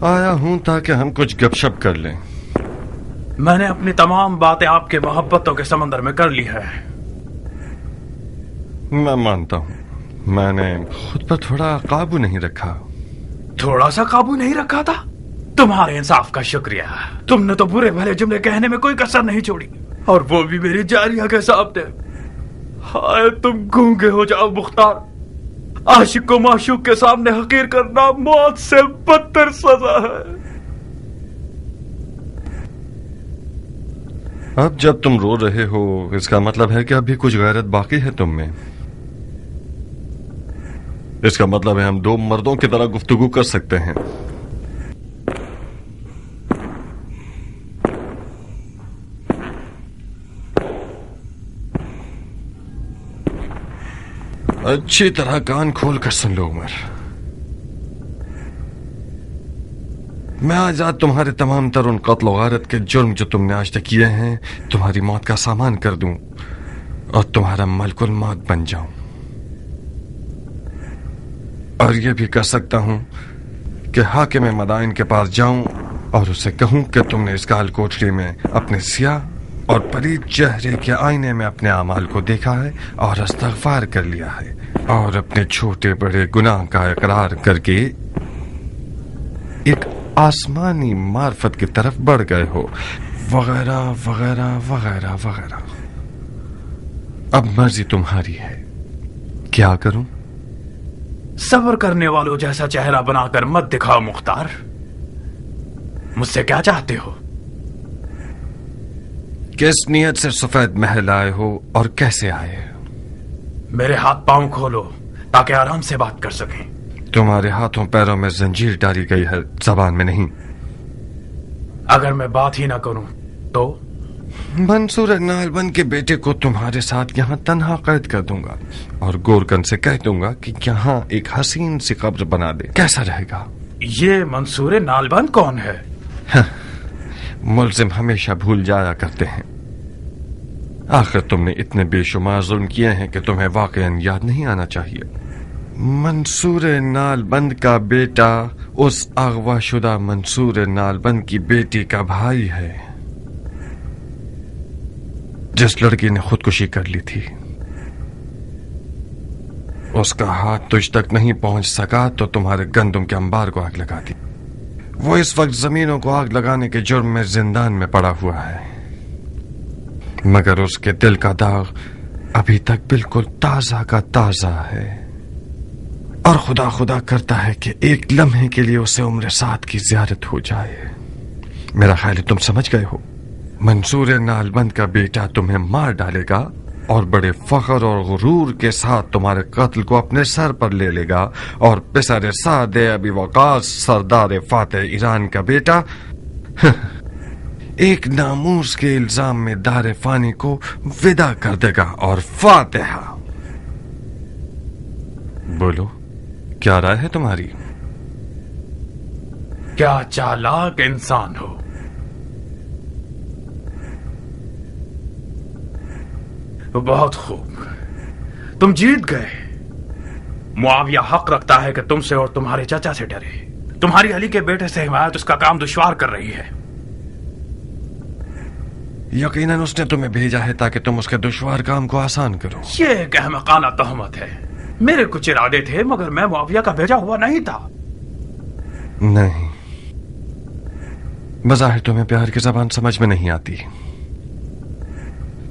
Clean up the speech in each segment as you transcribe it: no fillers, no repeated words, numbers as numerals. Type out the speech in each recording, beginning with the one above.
آیا ہوں تاکہ ہم کچھ گپ شپ کر لیں. میں نے اپنی تمام باتیں آپ کے محبتوں کے سمندر میں کر لی ہے. میں مانتا ہوں میں نے خود پر تھوڑا قابو نہیں رکھا. تھوڑا سا قابو نہیں رکھا تھا؟ تمہارے انصاف کا شکریہ. تم نے تو برے بھلے جملے کہنے میں کوئی کسر نہیں چھوڑی، اور وہ بھی میری جاریہ کے سامنے. ہائے تم گونگے ہو جاؤ مختار. عاشق کو معشوق کے سامنے حقیر کرنا موت سے بدتر سزا ہے. اب جب تم رو رہے ہو اس کا مطلب ہے کہ ابھی کچھ غیرت باقی ہے تم میں. اس کا مطلب ہے ہم دو مردوں کی طرح گفتگو کر سکتے ہیں. اچھی طرح کان کھول کر سن لو عمر. میں آج رات تمہارے تمام تر ان قتل و غارت کے جرم جو تم نے آج تک کیے ہیں تمہاری موت کا سامان کر دوں اور تمہارا ملک الموت بن جاؤں. اور یہ بھی کر سکتا ہوں کہ حاکم مدائن کے پاس جاؤں اور اسے کہوں کہ تم نے اس کال کوٹری میں اپنے سیاہ اور پلید چہرے کے آئینے میں اپنے اعمال کو دیکھا ہے اور استغفار کر لیا ہے اور اپنے چھوٹے بڑے گناہ کا اقرار کر کے ایک آسمانی معرفت کی طرف بڑھ گئے ہو، وغیرہ وغیرہ وغیرہ وغیرہ. اب مرضی تمہاری ہے. کیا کروں؟ صبر کرنے والوں جیسا چہرہ بنا کر مت دکھاؤ مختار. مجھ سے کیا چاہتے ہو؟ کس نیت سے سفید محل آئے ہو اور کیسے آئے؟ میرے ہاتھ پاؤں کھولو تاکہ آرام سے بات کر سکیں. تمہارے ہاتھوں پیروں میں زنجیر ڈالی گئی ہے، زبان میں نہیں. اگر میں بات ہی نہ کروں تو؟ منصور نالبند کے بیٹے کو تمہارے ساتھ یہاں تنہا قید کر دوں گا اور گورکن سے کہہ دوں گا کہ یہاں ایک حسین سی قبر بنا دے. کیسا رہے گا؟ یہ منصور نالبند کون ہے؟ ملزم ہمیشہ بھول جایا کرتے ہیں. آخر تم نے اتنے بے شمار ظلم کیے ہیں کہ تمہیں واقعاً یاد نہیں آنا چاہیے. منصور نالبند کا بیٹا اس اغوا شدہ منصور نالبند کی بیٹی کا بھائی ہے جس لڑکی نے خودکشی کر لی تھی. اس کا ہاتھ تجھ تک نہیں پہنچ سکا تو تمہارے گندم کے انبار کو آگ لگا دی. وہ اس وقت زمینوں کو آگ لگانے کے جرم میں زندان میں پڑا ہوا ہے، مگر اس کے دل کا داغ ابھی تک بالکل تازہ کا تازہ ہے اور خدا خدا کرتا ہے کہ ایک لمحے کے لیے اسے عمر سعد کی زیارت ہو جائے. میرا خیال ہے تم سمجھ گئے ہو. منصور نالبند کا بیٹا تمہیں مار ڈالے گا اور بڑے فخر اور غرور کے ساتھ تمہارے قتل کو اپنے سر پر لے لے گا، اور پسر سعد ابی وقاص سردار فاتح ایران کا بیٹا ایک ناموس کے الزام میں دار فانی کو ودا کر دے گا. اور فاتحہ. بولو کیا رائے ہے تمہاری؟ کیا چالاک انسان ہو. بہت خوب، تم جیت گئے. معاویہ حق رکھتا ہے کہ تم سے اور تمہارے چچا سے ڈرے. تمہاری علی کے بیٹے سے حمایت اس کا کام دشوار کر رہی ہے. یقیناً اس نے تمہیں بھیجا ہے تاکہ تم اس کے دشوار کام کو آسان کرو. یہ ایک احمقانہ تہمت ہے. میرے کچھ ارادے تھے مگر میں معاویہ کا بھیجا ہوا نہیں تھا. نہیں، بظاہر تمہیں پیار کی زبان سمجھ میں نہیں آتی.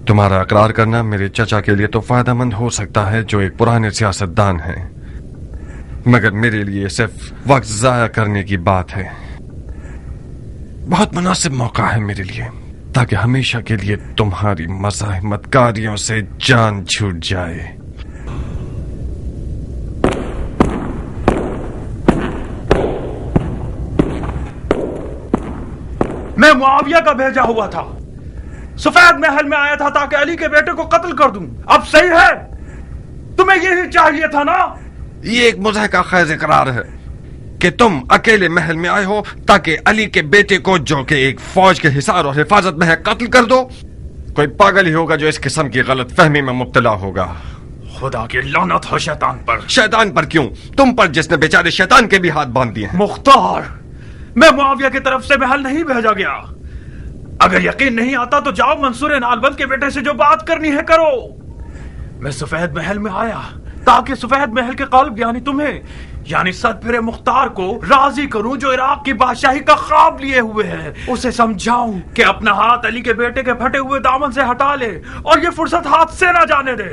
تمہارا اقرار کرنا میرے چچا کے لیے تو فائدہ مند ہو سکتا ہے جو ایک پرانے سیاست دان ہیں، مگر میرے لیے صرف وقت ضائع کرنے کی بات ہے. بہت مناسب موقع ہے میرے لیے تاکہ ہمیشہ کے لیے تمہاری مزاحمت کاریوں سے جان چھوٹ جائے. میں معاویہ کا بھیجا ہوا تھا، سفید محل میں آیا تھا تاکہ علی کے بیٹے کو قتل کر دوں. اب صحیح ہے؟ تمہیں یہی چاہیے تھا نا؟ یہ ایک مضحکہ خیز اقرار ہے کہ تم اکیلے محل میں آئے ہو تاکہ علی کے بیٹے کو جو کہ ایک فوج کے حصار اور حفاظت میں ہے قتل کر دو. کوئی پاگل ہی ہوگا جو اس قسم کی غلط فہمی میں مبتلا ہوگا. خدا کی لعنت ہو شیطان پر. شیطان پر کیوں؟ تم پر جس نے بیچارے شیطان کے بھی ہاتھ باندھ دیے ہیں. مختار، میں معاویہ کی طرف سے محل نہیں بھیجا گیا. اگر یقین نہیں آتا تو جاؤ منصور نالبند کے بیٹے سے جو بات کرنی ہے کرو. میں سفید محل میں آیا تاکہ سفید محل کے قلب یعنی تمہیں یعنی صد پھرے مختار کو راضی کروں جو عراق کی بادشاہی کا خواب لیے ہوئے ہے. اسے سمجھاؤں کہ اپنا ہاتھ علی کے بیٹے کے پھٹے ہوئے دامن سے ہٹا لے اور یہ فرصت ہاتھ سے نہ جانے دے.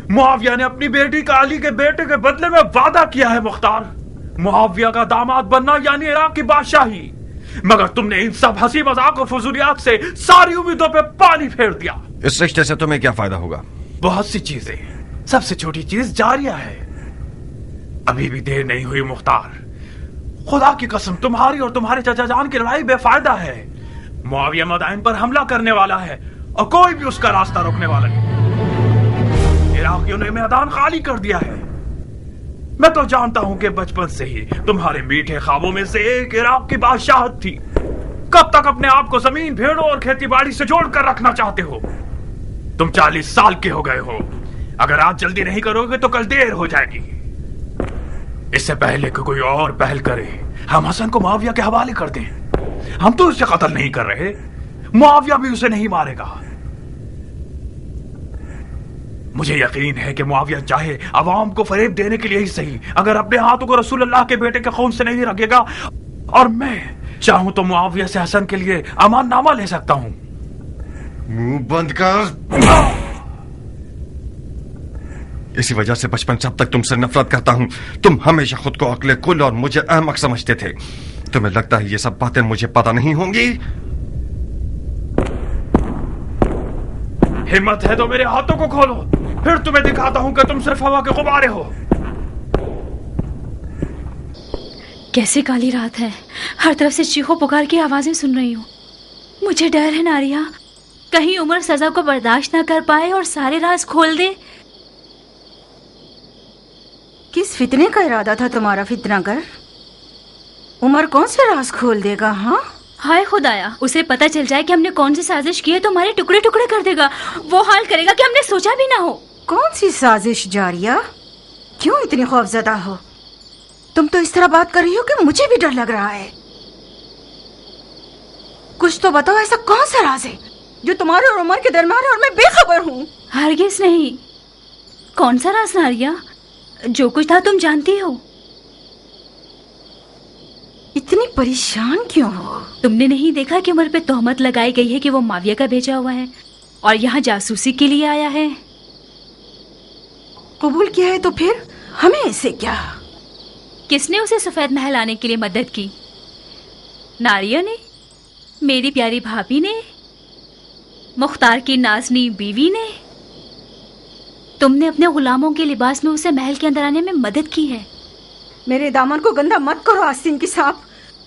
معاویہ نے اپنی بیٹی کا علی کے بیٹے کے بدلے میں وعدہ کیا ہے مختار, معاویہ کا داماد بننا یعنی عراق کی بادشاہی. مگر تم نے ان سب ہنسی مذاق اور فضولیات سے ساری امیدوں پہ پانی پھیر دیا. اس رشتے سے تمہیں کیا فائدہ ہوگا؟ بہت سی چیزیں. سب سے چھوٹی چیز جاریہ ہے. ابھی بھی دیر نہیں ہوئی مختار. خدا کی قسم تمہاری اور تمہارے چچا جان کی لڑائی بے فائدہ ہے. معاویہ مدائن پر حملہ کرنے والا ہے اور کوئی بھی اس کا راستہ روکنے والا نہیں. عراقیوں نے میدان خالی کر دیا ہے. میں تو جانتا ہوں کہ بچپن سے ہی تمہارے میٹھے خوابوں میں سے ایک عراق کی بادشاہت تھی. کب تک اپنے آپ کو زمین بھیڑوں اور کھیتی باڑی سے جوڑ کر رکھنا چاہتے ہو؟ تم 40 سال کے ہو گئے ہو. اگر آج جلدی نہیں کرو گے تو کل دیر ہو جائے گی. اس سے پہلے کہ کوئی اور پہل کرے ہم حسن کو معاویہ کے حوالے کر دیں. ہم تو اسے قتل نہیں کر رہے, معاویہ بھی اسے نہیں مارے گا. مجھے یقین ہے کہ معاویہ چاہے عوام کو فریب دینے کے لیے ہی صحیح, اگر اپنے ہاتھوں کو رسول اللہ کے بیٹے کے خون سے نہیں رکھے گا, اور میں چاہوں تو معاویہ سے حسن کے لیے امان نامہ لے سکتا ہوں. منہ بند کر. اسی وجہ سے بچپن سے اب تک تم سے نفرت کرتا ہوں. تم ہمیشہ خود کو عقل کل اور مجھے احمق سمجھتے تھے. تمہیں لگتا ہے یہ سب باتیں مجھے پتہ نہیں ہوں گی؟ ہمت ہے تو میرے ہاتھوں کو کھولو, پھر تمہیں دکھاتا ہوں کہ تم صرف ہوا کے غبارے ہو. کیسے کالی رات ہے, ہر طرف سے چیخو پکار کی آوازیں سن رہی ہوں. مجھے ڈر ہے ناریہ, کہیں عمر سزا کو برداشت نہ کر پائے اور سارے راز کھول دے. کس فتنے کا ارادہ تھا تمہارا فتنہ گر؟ عمر کون سے راز کھول دے گا؟ ہاں ہائے خدایا, اسے پتہ چل جائے کہ ہم نے کون سی سازش کی ہے تو ہمارے ٹکڑے ٹکڑے کر دے گا. وہ حال کرے گا کہ ہم نے سوچا بھی نہ ہو. کون سی سازش جاریہ؟ کیوں اتنی خوفزدہ ہو؟ تم تو اس طرح بات کر رہی ہو کہ مجھے بھی ڈر لگ رہا ہے. کچھ تو بتاؤ, ایسا کون سا راز ہے جو تمہارے اور عمر کے درمیان ہے اور میں بے خبر ہوں؟ ہرگز نہیں. کون سا راز ناریہ؟ جو کچھ تھا تم جانتی ہو. اتنی پریشان کیوں ہو؟ تم نے نہیں دیکھا کہ عمر پہ تہمت لگائی گئی ہے کہ وہ معاویہ کا بھیجا ہوا ہے اور یہاں جاسوسی کے لیے آیا ہے؟ قبول کیا ہے تو پھر ہمیں اس سے کیا؟ کس نے اسے سفید محل آنے کے لیے مدد کی؟ ناریہ نے, میری پیاری بھابھی نے, مختار کی نازنی بیوی نے. تم نے اپنے غلاموں کے لباس میں اسے محل کے اندر آنے میں مدد کی ہے. میرے دامن کو گندا مت کرو آستین کی صاحب.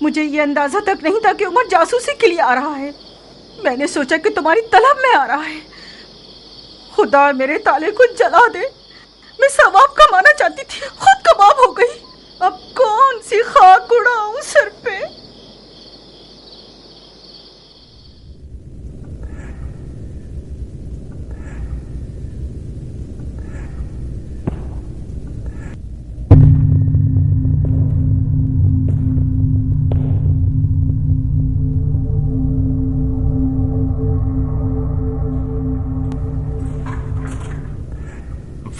مجھے یہ اندازہ تک نہیں تھا کہ عمر جاسوسی کے لیے آ رہا ہے. میں نے سوچا کہ تمہاری طلب میں آ رہا ہے. خدا میرے تالے کو جلا دے, میں ثواب کمانا چاہتی تھی, خود کباب ہو گئی. اب کون سی خاک اڑاؤں سر پہ؟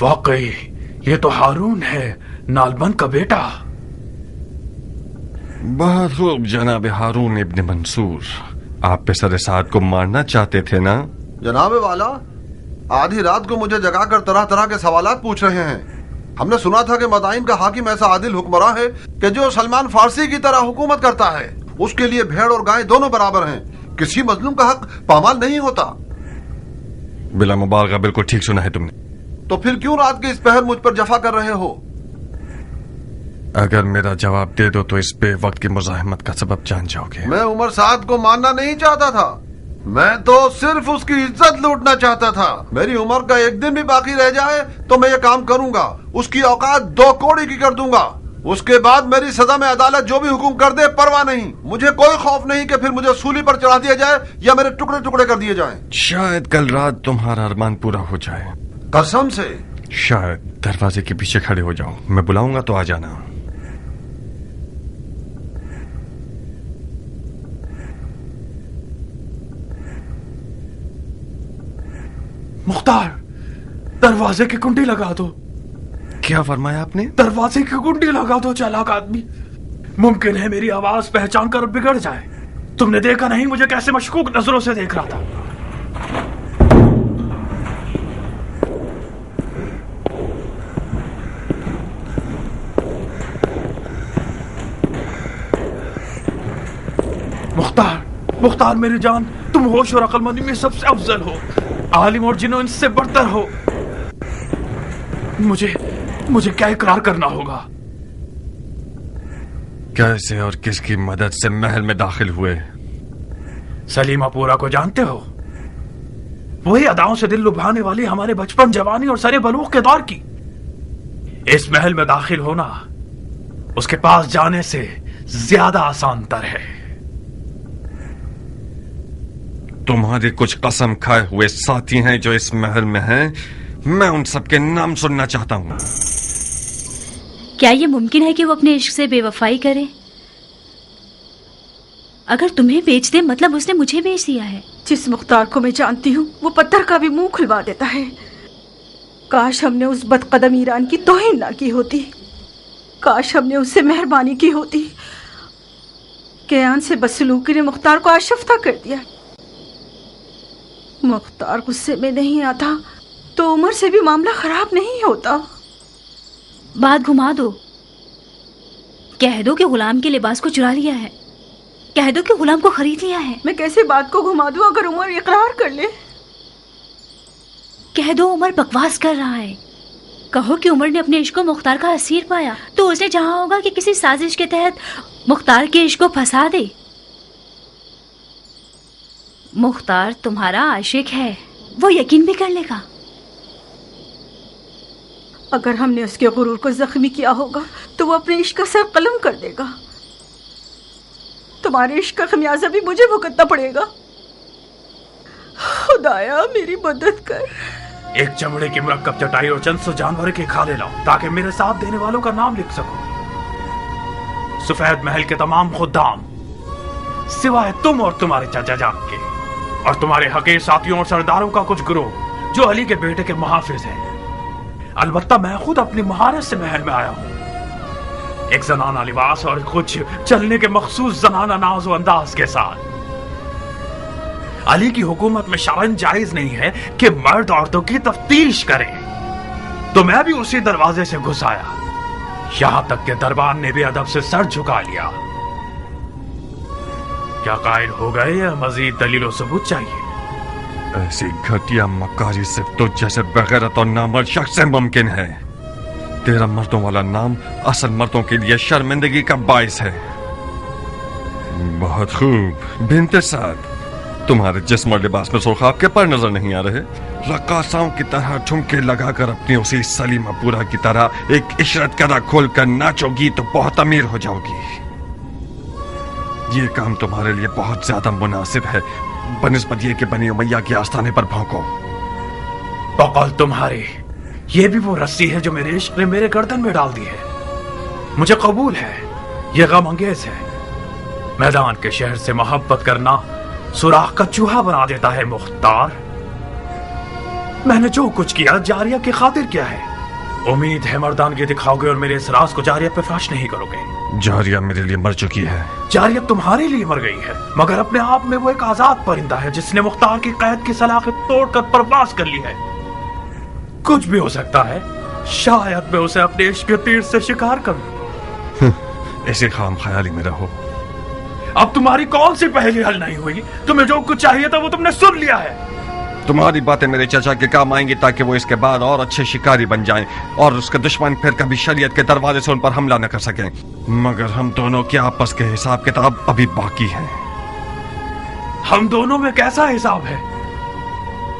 واقعی یہ تو ہارون ہے, نالبند کا بیٹا. بہت خوب جناب ہارون ابن منصور, آپ پسر سعد کو مارنا چاہتے تھے نا؟ جناب والا, آدھی رات کو مجھے جگا کر طرح طرح کے سوالات پوچھ رہے ہیں. ہم نے سنا تھا کہ مدائن کا حاکم ایسا عادل حکمراں ہے کہ جو سلمان فارسی کی طرح حکومت کرتا ہے. اس کے لیے بھیڑ اور گائے دونوں برابر ہیں, کسی مظلوم کا حق پامال نہیں ہوتا. بلا مبالغہ بالکل ٹھیک سنا ہے تم نے. تو پھر کیوں رات کے اس پہر مجھ پر جفا کر رہے ہو؟ اگر میرا جواب دے دو تو اس بے وقت کی مزاحمت کا سبب جان جاؤ گے. میں عمر سعد کو ماننا نہیں چاہتا تھا, میں تو صرف اس کی عزت لوٹنا چاہتا تھا. میری عمر کا ایک دن بھی باقی رہ جائے تو میں یہ کام کروں گا. اس کی اوقات 2 کوڑی کی کر دوں گا. اس کے بعد میری سزا میں عدالت جو بھی حکم کر دے پرواہ نہیں. مجھے کوئی خوف نہیں کہ پھر مجھے سولی پر چڑھا دیا جائے یا میرے ٹکڑے ٹکڑے کر دیے جائیں. شاید کل رات تمہارا ارمان پورا ہو جائے. قسم سے. شاید. دروازے کے پیچھے کھڑے ہو جاؤ, میں بلاؤں گا تو آ جانا. मुख्तार, दरवाजे की कुंडी लगा दो। क्या फरमाया आपने? दरवाजे की कुंडी लगा दो चालाक आदमी। मुमकिन है मेरी आवाज पहचान कर बिगड़ जाए। तुमने देखा नहीं मुझे कैसे मशकूक नजरों से देख रहा था। मुख्तार मेरी जान, तुम होश और अक्लमंदी में सबसे अफजल हो, आलिम और जिन्नो इनसे बढ़तर हो। मुझे क्या इकरार करना होगा? कैसे और किसकी मदद से महल में दाखिल हुए? सलीमापुरा को जानते हो? वही अदाओं से दिल लुभाने वाली हमारे बचपन, जवानी और सरे बलूग के दौर की। इस महल में दाखिल होना उसके पास जाने से ज्यादा आसान तर है। तुम्हारे कुछ कसम खाए हुए साथी हैं जो इस महल में हैं। मैं उन सबके नाम सुनना चाहता हूं। क्या ये मुमकिन है कि वो अपने इश्क से बेवफाई करे? अगर तुम्हें बेच दे मतलब उसने मुझे बेच दिया है। जिस मुख्तार को मैं जानती हूँ वो पत्थर का भी मुंह खुलवा देता है। काश हमने उस बदकदम ईरान की तौहीन ना की होती। काश हमने उससे मेहरबानी की होती। कयान से बदसलूकी ने मुख्तार को आशफ्ता कर दिया। मुख्तार गुस्से में नहीं आता तो उमर से भी मामला खराब नहीं होता। बात घुमा दो। कह दो कि गुलाम के लिबास को चुरा लिया है। कह दो कि गुलाम को खरीद लिया है। मैं कैसे बात को घुमा दूं अगर उमर इकरार कर ले? कह दो उमर बकवास कर रहा है। कहो कि उमर ने अपने इश्क को मुख्तार का असीर पाया तो उसने चाहा होगा कि किसी साजिश के तहत मुख्तार के इश्क को फंसा दे। मुख्तार तुम्हारा आशिक है, वो यकीन भी कर लेगा। अगर हमने उसके गुरूर को जख्मी किया होगा तो वो अपने इश्क का सर कलम कर देगा। तुम्हारे इश्क का खमियाजा भी मुझे भुगतना पड़ेगा। खुदाया मेरी मदद कर। एक चमड़े की मुरक्कब चटाई और चंद सौ जानवर के खाले लाओ ताकि मेरे साथ देने वालों का नाम लिख सकूं। सफेद महल के तमाम खुद्दाम सिवाय तुम और तुम्हारे चाचा जान के और तुम्हारे हकीर साथियों और सरदारों का कुछ गिरोह जो अली के बेटे के मुहाफिज हैं। अलबत्ता मैं खुद अपनी महारत से महल में आया हूँ, एक जनाना लिबास और कुछ चलने के मखसूस जनाना नाज व अंदाज के साथ। अली की हुकूमत में शरन जायज नहीं है कि मर्द औरतों की तफ्तीश करे, तो मैं भी उसी दरवाजे से घुस आया। यहां तक के दरबार ने भी अदब से सर झुका लिया। क्या कायल हो गए या मजीद दलील और सबूत चाहिए? ऐसी घटिया मकारी सिर्फ तो जैसे बगैरत और नामर्द शख्स से मुमकिन है। तेरा मर्दों वाला नाम असल मर्दों के लिए शर्मिंदगी का बाइस है। बहुत खूब बिन्ते साद, तुम्हारे जिस्म और लिबास में सुर्खाब के पर नजर नहीं आ रहे। रक्कासाओं की तरह ठुमके लगाकर अपनी उसी सलीमापुरा की तरह एक इशरत कदा खोल कर नाचोगी तो बहुत अमीर हो जाओगी। ये काम तुम्हारे लिए बहुत ज्यादा मुनासिब है बनिस्बत ये कि बनी उमैया के आस्थाने पर भौंको। बकौल तुम्हारे, ये भी वो रस्सी है जो मेरे इश्क ने मेरे गर्दन में डाल दी है। मुझे कबूल है, ये गम अंगेज है। मैदान के शहर से मोहब्बत करना सुराख का चूहा बना देता है मुख्तार। मैंने जो कुछ किया जारिया की खातिर किया है। उम्मीद है मर्दानगी दिखाओगे और मेरे इस राज को जारिया पे फाश नहीं करोगे। जारिया मेरे लिए मर चुकी है। जारिया तुम्हारे लिए मर गई है, मगर अपने आप में वो एक आजाद परिंदा है जिसने मुख्तार की कैद की सलाखत तोड़कर परवाज कर ली है। कुछ भी हो सकता है, शायद मैं उसे अपने इश्क के तीर से शिकार करूं। ऐसे खाम ख्याली में रहो। अब तुम्हारी कौन सी पहेली हल नहीं हुई? तुम्हें जो कुछ चाहिए था वो तुमने सुन लिया है। तुम्हारी बातें मेरे चाचा के काम आएंगी ताकि वो इसके बाद और अच्छे शिकारी बन जाएं और उसके दुश्मन फिर कभी शरीयत के दरवाजे से उन पर हमला न कर सकें। मगर हम दोनों के आपस के हिसाब किताब अभी बाकी हैं। हम दोनों में कैसा हिसाब है?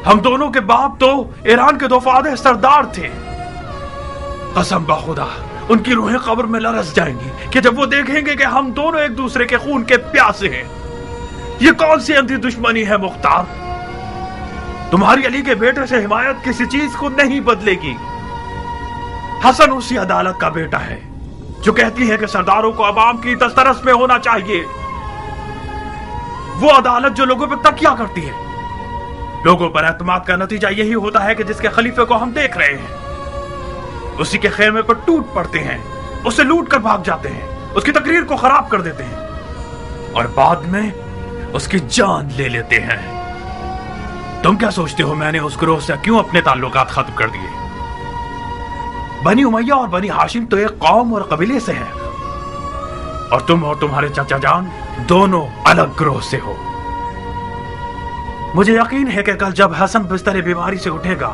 हम दोनों के बाप तो ईरान के दोफादे सरदार थे। कसम बखुदा उनकी रूहें कब्र में लरस जाएंगी कि जब वो देखेंगे कि हम दोनों एक दूसरे के खून के प्यासे हैं। ये कौन सी अंधी दुश्मनी है मुख्तार? तुम्हारी अली के बेटे से हिमायत किसी चीज को नहीं बदलेगी। हसन उसी अदालत का बेटा है जो कहती है कि सरदारों को अवाम की दस्तरस में होना चाहिए। वो अदालत जो लोगों पर तकिया करती है। لوگوں پر اعتماد کا نتیجہ یہی ہوتا ہے کہ جس کے خلیفے کو ہم دیکھ رہے ہیں اسی کے خیمے پر ٹوٹ پڑتے ہیں، اسے لوٹ کر بھاگ جاتے ہیں، اس کی تقریر کو خراب کر دیتے ہیں اور بعد میں اس کی جان لے لیتے ہیں۔ تم کیا سوچتے ہو میں نے اس گروہ سے کیوں اپنے تعلقات ختم کر دیے؟ بنی امیہ اور بنی ہاشم تو ایک قوم اور قبیلے سے ہیں، اور تم اور تمہارے چچا جان دونوں الگ گروہ سے ہو۔ مجھے یقین ہے کہ کل جب حسن بستر بیماری سے اٹھے گا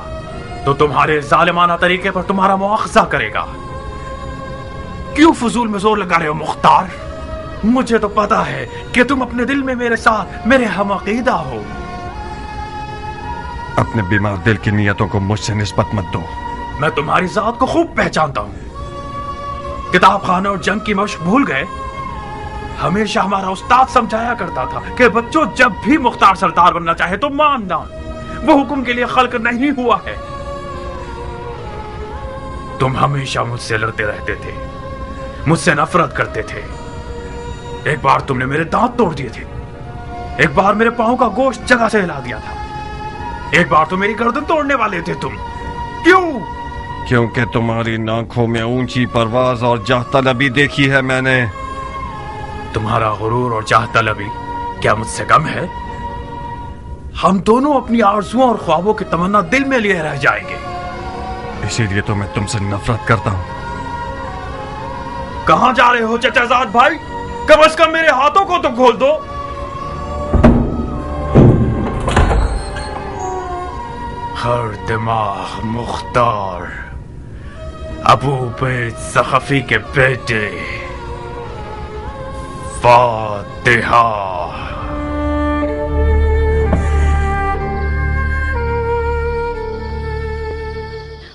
تو تمہارے ظالمانہ طریقے پر تمہارا مواخذہ کرے گا۔ کیوں فضول میں زور لگا رہے ہو مختار؟ مجھے تو پتا ہے کہ تم اپنے دل میں میرے ساتھ میرے ہم عقیدہ ہو۔ اپنے بیمار دل کی نیتوں کو مجھ سے نسبت مت دو۔ میں تمہاری ذات کو خوب پہچانتا ہوں۔ کتاب خانہ اور جنگ کی مشق بھول گئے؟ ہمیشہ ہمارا استاد سمجھایا کرتا تھا کہ بچوں جب بھی مختار سردار بننا چاہے تو ماننا، وہ حکم کے لیے خلق نہیں ہوا ہے۔ تم ہمیشہ مجھ سے لڑتے رہتے تھے، مجھ سے نفرت کرتے تھے۔ ایک بار تم نے میرے دانت توڑ دیے تھے، ایک بار میرے پاؤں کا گوشت جگہ سے ہلا دیا تھا، ایک بار تو میری گردن توڑنے والے تھے تم۔ کیوں؟ کیونکہ تمہاری آنکھوں میں اونچی پرواز اور جاہ طلبی دیکھی ہے میں نے۔ تمہارا غرور اور جاہ طلبی کیا مجھ سے کم ہے؟ ہم دونوں اپنی آرزوؤں اور خوابوں کی تمنا دل میں لیے رہ جائیں گے۔ اسی لیے تو میں تم سے نفرت کرتا ہوں۔ کہاں جا رہے ہو چچا زاد بھائی؟ کم از کم میرے ہاتھوں کو تو کھول دو۔ ہر دماغ مختار، ابو بیت ثقفی کے بیٹے، فاتحہ۔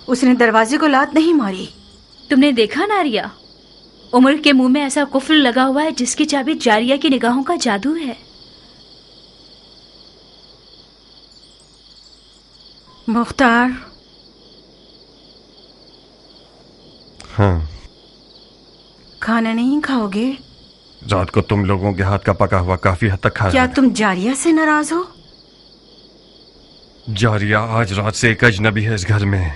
اس نے دروازے کو لات نہیں ماری۔ تم نے دیکھا ناریہ، عمر کے منہ میں ایسا قفل لگا ہوا ہے جس کی چابی جاریہ کی نگاہوں کا جادو ہے۔ مختار، ہاں، کھانا نہیں کھاؤ گے؟ رات کو تم لوگوں کے ہاتھ کا پکا ہوا کافی حد تک کھایا۔ کیا تم جاریہ سے ناراض ہو؟ جاریہ آج رات سے ایک اجنبی ہے اس گھر میں۔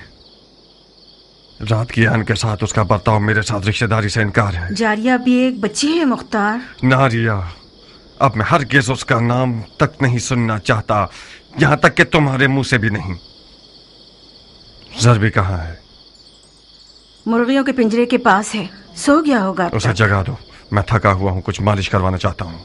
رات کی آن کے ساتھ اس کا برتاؤ میرے ساتھ رشتہ داری سے انکار ہے۔ جاریہ بھی ایک بچی ہے مختار۔ ناریہ، اب میں ہرگز اس کا نام تک نہیں سننا چاہتا، یہاں تک کہ تمہارے منہ سے بھی نہیں۔ زربی کہاں ہے؟ مرغیوں کے پنجرے کے پاس ہے، سو گیا ہوگا اب اسے تک۔ جگا دو، میں تھکا ہوا ہوں، کچھ مالش کروانا چاہتا ہوں۔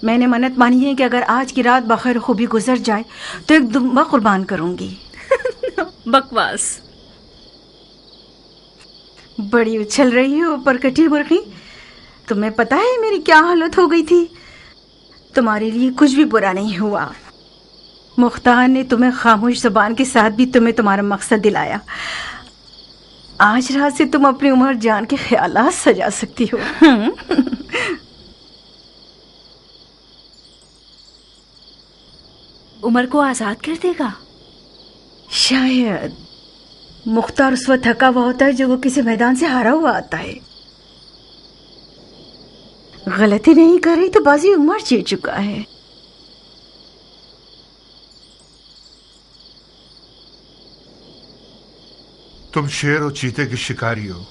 میں نے منت مانی ہے کہ اگر آج کی رات بخیر خوبی گزر جائے تو ایک دمبا قربان کروں گی۔ بکواس۔ بڑی اچھل رہی ہو پرکٹی مرغی، تمہیں پتا ہے میری کیا حالت ہو گئی تھی؟ تمہارے لیے کچھ بھی برا نہیں ہوا، مختار نے تمہیں خاموش زبان کے ساتھ بھی تمہیں تمہارا مقصد دلایا۔ آج رات سے تم اپنی عمر جان کے خیالات سجا سکتی ہو۔ عمر کو آزاد کر دے گا؟ شاید۔ مختار اس وقت تھکا ہوا ہوتا ہے جو وہ کسی میدان سے ہارا ہوا آتا ہے۔ غلطی نہیں کر رہی تو بازی عمر جیت چکا ہے۔ تم شیر اور چیتے کے شکاری ہو۔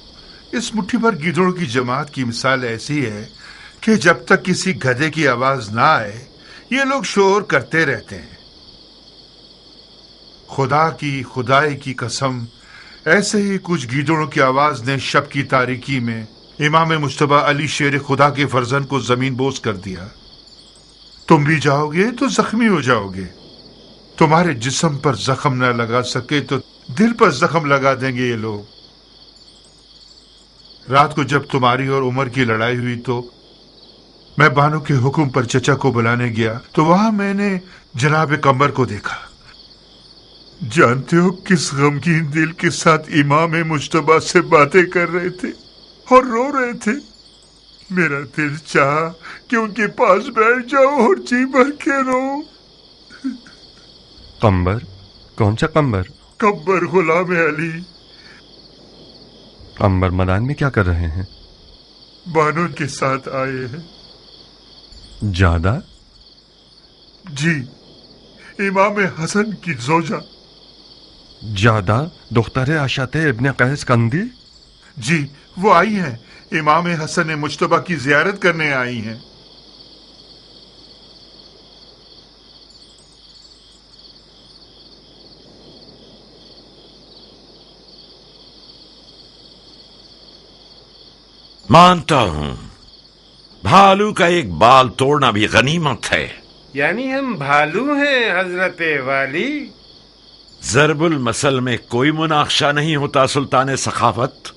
اس مٹھی بھر گیدڑوں کی جماعت کی مثال ایسی ہے کہ جب تک کسی گدھے کی آواز نہ آئے یہ لوگ شور کرتے رہتے ہیں۔ خدا کی خدائی کی قسم، ایسے ہی کچھ گیدڑوں کی آواز نے شب کی تاریکی میں امام مجتبی علی شیر خدا کے فرزند کو زمین بوس کر دیا۔ تم بھی جاؤ گے تو زخمی ہو جاؤ گے۔ تمہارے جسم پر زخم نہ لگا سکے تو دل پر زخم لگا دیں گے یہ لوگ۔ رات کو جب تمہاری اور عمر کی لڑائی ہوئی تو میں بانو کے حکم پر چچا کو بلانے گیا تو وہاں میں نے جناب قمر کو دیکھا۔ جانتے ہو کس غمگین دل کے ساتھ امام مجتبی سے باتیں کر رہے تھے اور رو رہے تھے۔ میرا دل چاہا کہ ان کے پاس بیٹھ جاؤ اور جی بھر کے رو۔ قمبر؟ کون سا قمبر؟ قمر غلام علی۔ अंबर मैदान में क्या कर रहे हैं? बानो के साथ आए हैं। जादा? जी, इमाम हसन की जोजा। जादा दुख्तर आशाते इब्ने कैस कंदी? जी, वो आई हैं। इमाम हसन मुज्तबा की जियारत करने आई हैं। मानता हूं भालू का एक बाल तोड़ना भी गनीमत है। यानी हम भालू हैं हजरत वाली? जरबुल मसल में कोई मुनाक्शा नहीं होता सुल्तान सखावत।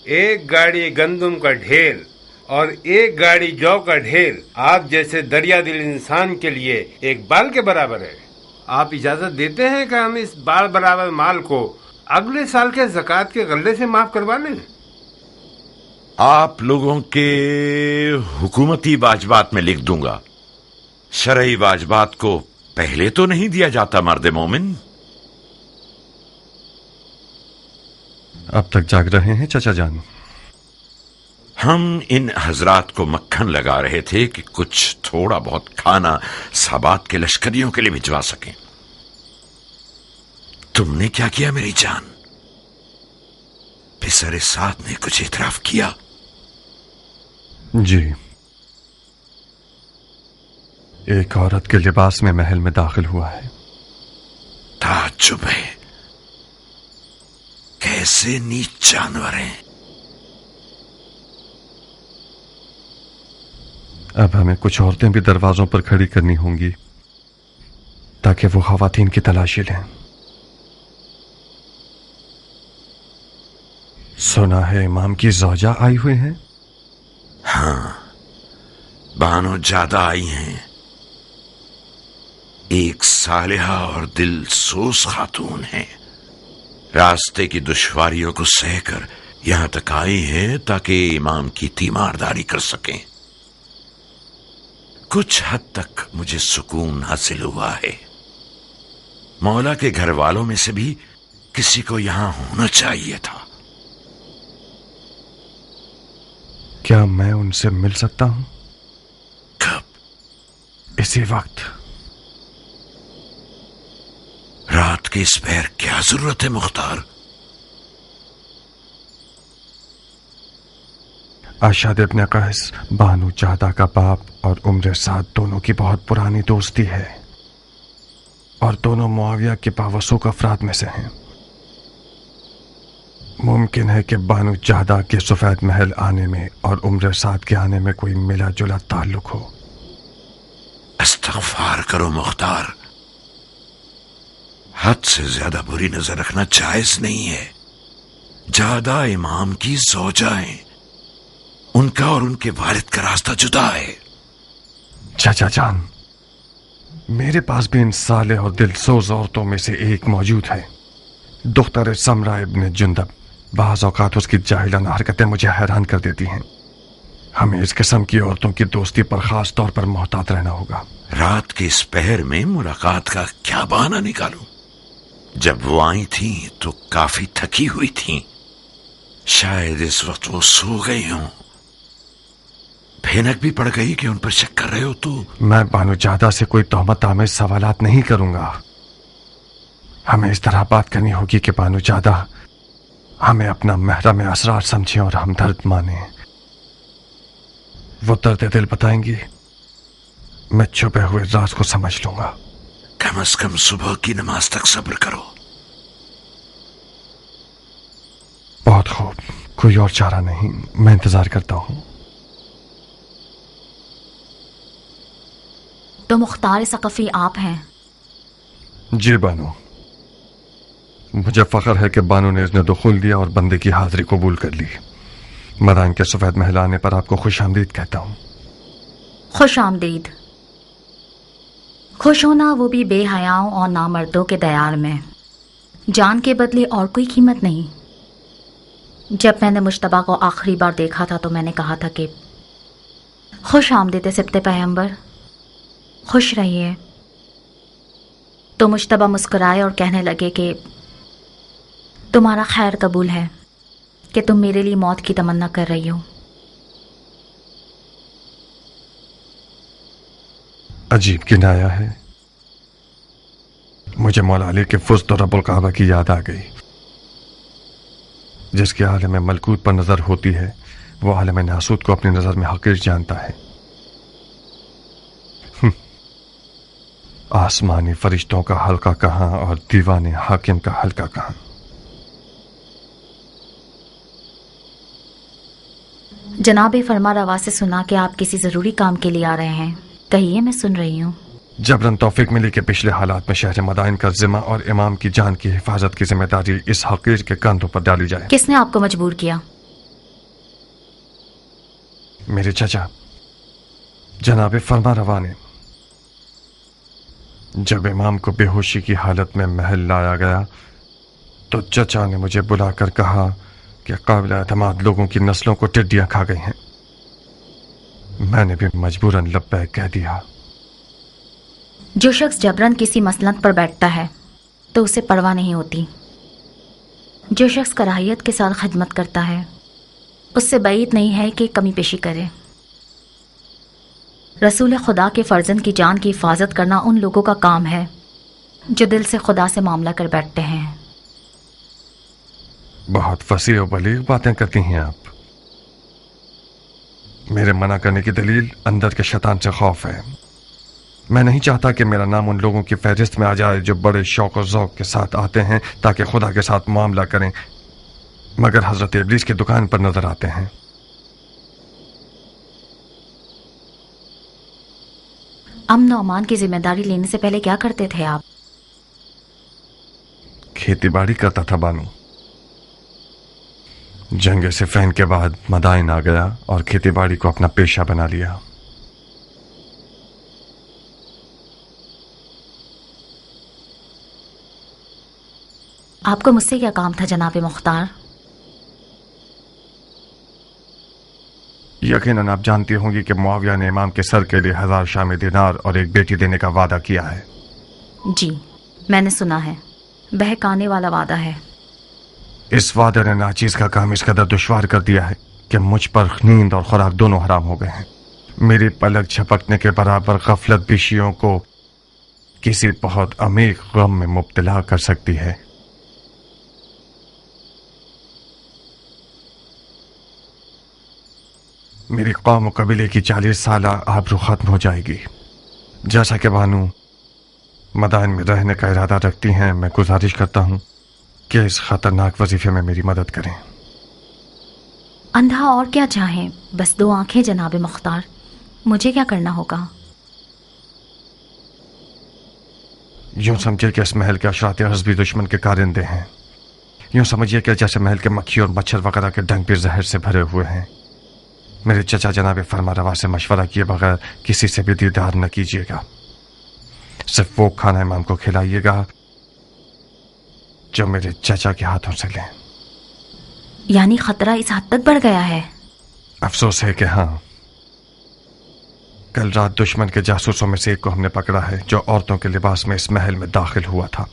एक गाड़ी गंदम का ढेर और एक गाड़ी जौ का ढेर आप जैसे दरिया दिल इंसान के लिए एक बाल के बराबर है। आप इजाजत देते हैं कि हम इस बाल बराबर माल को अगले साल के ज़कात के गल्ले से माफ करवा लें? आप लोगों के हुकूमती वाजबात में लिख दूंगा। शरई वाजबात को पहले तो नहीं दिया जाता मर्द मोमिन। अब तक जाग रहे हैं चचा जान? हम इन हजरात को मक्खन लगा रहे थे कि कुछ थोड़ा बहुत खाना साबात के लश्करियों के लिए भिजवा सकें। तुमने क्या किया मेरी जान? पिसर साथ ने कुछ इतराफ किया? जी, एक औरत के लिबास में महल में दाखिल हुआ है। ताज्जुब है, कैसे नीच जानवर हैं। अब हमें कुछ औरतें भी दरवाजों पर खड़ी करनी होंगी ताकि वो खवातीन की तलाशी लें। सुना है इमाम की ज़ौजा आई हुई हैं? हाँ, बानो ज्यादा आई हैं। एक सालिहा और दिल सोस खातून है। रास्ते की दुश्वारियों को सहकर यहां तक आई हैं ताकि इमाम की तीमारदारी कर सकें। कुछ हद तक मुझे सुकून हासिल हुआ है। मौला के घर वालों में से भी किसी को यहां होना चाहिए था। क्या मैं उनसे मिल सकता हूं? कब? इसी वक्त। रात के इस पैर क्या जरूरत है मुख्तार? आशाद इब्ने कैस बानू चाहदा का बाप और उम्र साद दोनों की बहुत पुरानी दोस्ती है और दोनों मुआविया के बावसूक अफराद में से हैं। मुमकिन है कि बानू चाहदा के सफेद महल आने में और उम्र साद के आने में कोई मिला जुला ताल्लुक हो। इस्तग़फ़ार करो मुख्तार, हद से ज्यादा बुरी नजर रखना जायज नहीं है। ज्यादा इमाम की ज़ौजा है, उनका और उनके वालिद का रास्ता जुदा है। चाचा जान, मेरे पास भी इन साले और दिलसोज औरतों में से एक मौजूद है। दुख्तर समरा इब्ने जुंदब। बाज़ औक़ात उसकी जाहिलाना हरकतें मुझे हैरान कर देती हैं। हमें इस किस्म की औरतों की दोस्ती पर खास तौर पर मोहतात रहना होगा। रात के इस पहर में मुलाकात का क्या बहाना निकालूं? जब वो आई थी तो काफी थकी हुई थी। शायद इस वक्त वो सो गई हों। भैनक भी पड़ गई कि उन पर शक कर रहे हो तो? मैं बानू जादा से कोई तोहमत आमेज सवालात नहीं करूंगा। हमें इस तरह बात करनी होगी कि बानू जादा हमें अपना महरम असरार समझे और हमदर्द माने। वो दर्द दिल बताएंगी, मैं छुपे हुए राज को समझ लूंगा। कम से कम सुबह की नमाज तक सब्र करो। बहुत खूब, कोई और चारा नहीं, मैं इंतजार करता हूं। तो मुख्तार सकफी आप हैं? जी बानू, मुझे फख्र है कि बानू ने इसने दुखुल दिया और बंदे की हाजिरी कबूल कर ली। मैदान के सफेद महल आने पर आपको खुश आमदीद कहता हूं। खुश आमदीद। खुश होना वो भी बेहयाओं और नामर्दों के दयार में। जान के बदले और कोई कीमत नहीं। जब मैंने मुश्तबा को आखिरी बार देखा था तो मैंने कहा था कि खुश आमदीद सिब्ते पैगंबर, खुश रहिए। तो मुश्तबा मुस्कुराए और कहने लगे कि तुम्हारा खैर कबूल है। कि तुम मेरे लिए मौत की तमन्ना कर रही हो। अजीब किनाया है। मुझे मौला अली के फुस्त और रब्बुल काबा की याद आ गई। जिसके आलम मलकूत पर नजर होती है वो आलम नासूत को अपनी नजर में हकीर जानता है। आसमानी फरिश्तों का हल्का कहां और दीवाने हाकिम का हल्का कहां। जनाब फरमा रवा से सुना कि आप किसी जरूरी काम के लिए आ रहे हैं। कहिए, मैं सुन रही हूँ। जबरन तौफीक मिली के पिछले हालात में शहर मदाइन का जिम्मा और इमाम की जान की हिफाजत की जिम्मेदारी इस हकीर के कंधों पर डाली जाए। किसने आपको मजबूर किया? मेरे चचा जनाब फरमा रवा ने। जब इमाम को बेहोशी की हालत में महल लाया गया तो चचा ने मुझे बुलाकर कहा कि काबिल एतमाद लोगों की नस्लों को टिड्डियां खा गई हैं। मैंने भी मजबूरन लब्बैक कह दिया। जो शख्स जबरन किसी मसलत पर बैठता है तो उसे परवाह नहीं होती। जो शख्स कराहियत के साथ खिदमत करता है उससे बैद नहीं है कि कमी पेशी करे। रसूल खुदा के फर्जंद की जान की हिफाजत करना उन लोगों का काम है जो दिल से खुदा से मामला कर बैठते हैं। बहुत फसीह और बलीग बातें करती हैं आप। मेरे मना करने की दलील अंदर के शैतान से खौफ है। मैं नहीं चाहता कि मेरा नाम उन लोगों की फहरिस्त में आ जाए जो बड़े शौक और ज़ौक़ के साथ आते हैं ताकि खुदा के साथ मामला करें, मगर हजरत इब्लीस की दुकान पर नजर आते हैं। अमन और अमान की जिम्मेदारी लेने से पहले क्या करते थे आप? खेती बाड़ी करता था बानू। जंग सिफ़ैन के बाद मदाइन आ गया और खेती बाड़ी को अपना पेशा बना लिया। आपको मुझसे क्या काम था जनाब मुख्तार? यकीनन आप जानती होंगी कि मुआविया ने इमाम के सर के लिए 1000 शामी दिनार और एक बेटी देने का वादा किया है। जी, मैंने सुना है। बहकाने वाला वादा है। इस वादे ने नाचीज का काम इस कदर दुश्वार कर दिया है कि मुझ पर नींद और खुराक दोनों हराम हो गए हैं। मेरी पलक झपकने के बराबर गफलत बिशियों को किसी बहुत अमीर गम में मुब्तला कर सकती है। मेरी कौम कबीले की 40 साल आबरू खत्म हो जाएगी। जैसा कि बानू मदाइन में रहने का इरादा रखती हैं, मैं गुजारिश करता हूं कि इस खतरनाक वजीफे में मेरी मदद करें। अंधा और क्या चाहे, बस 2 आंखें जनाब मुख्तार। मुझे क्या करना होगा? यूं समझिए कि इस महल के अशरात हस्बी दुश्मन के कारिंदे हैं। यूं समझिए कि जैसे महल के मक्खी और मच्छर वगैरह के डंक भी जहर से भरे हुए हैं। मेरे चचा जनाब फरमा रवा से मशवरा किए बगैर किसी से भी दीदार न कीजिएगा। सिर्फ वो खाना इमाम को खिलाइएगा जो मेरे चचा के हाथों से लें। यानी खतरा इस हद तक बढ़ गया है? अफसोस है कि हाँ। कल रात दुश्मन के जासूसों में से एक को हमने पकड़ा है जो औरतों के लिबास में इस महल में दाखिल हुआ था।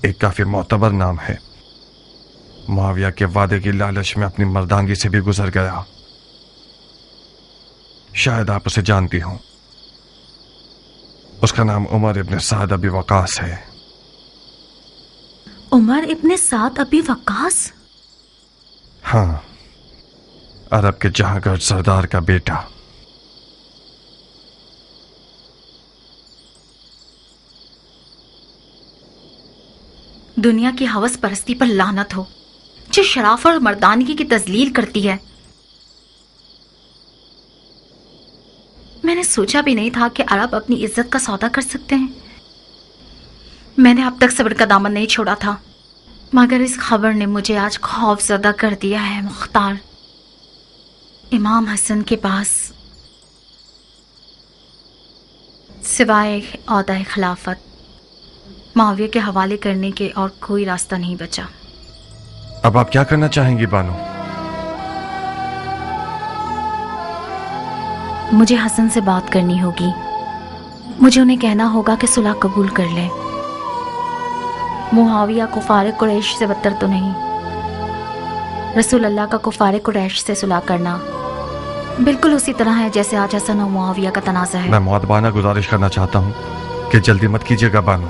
एक काफी मोतबर नाम है। मुआविया के वादे की लालच में अपनी मर्दांगी से भी गुजर गया। शायद आप उसे जानती हो। उसका नाम उमर इब्न साद अबी वकास है। उमर इब्न साद अबी वकास? हाँ, अरब के जहांगीर सरदार का बेटा। दुनिया की हवस परस्ती पर लानत हो जो शराफत और मर्दानगी की तजलील करती है। मैंने सोचा भी नहीं था कि अरब अपनी इज्जत का सौदा कर सकते हैं। मैंने अब तक सब्र का दामन नहीं छोड़ा था, मगर इस खबर ने मुझे आज खौफजदा कर दिया है। मुख्तार, इमाम हसन के पास सिवाय औहदा खिलाफत मुआविया के हवाले करने के और कोई रास्ता नहीं बचा। अब आप क्या करना चाहेंगी बानू? मुझे हसन से बात करनी होगी। मुझे उन्हें कहना होगा कि सुलह कबूल कर लें। मुआविया कुफार कुरैश से बदतर तो नहीं। رسول اللہ کا کفار قریش سے صلح کرنا بالکل اسی طرح ہے جیسے آج حسن و معاویہ کا تنازع ہے. میں مؤدبانہ گزارش کرنا چاہتا ہوں کہ جلدی مت کیجیے گا بانو.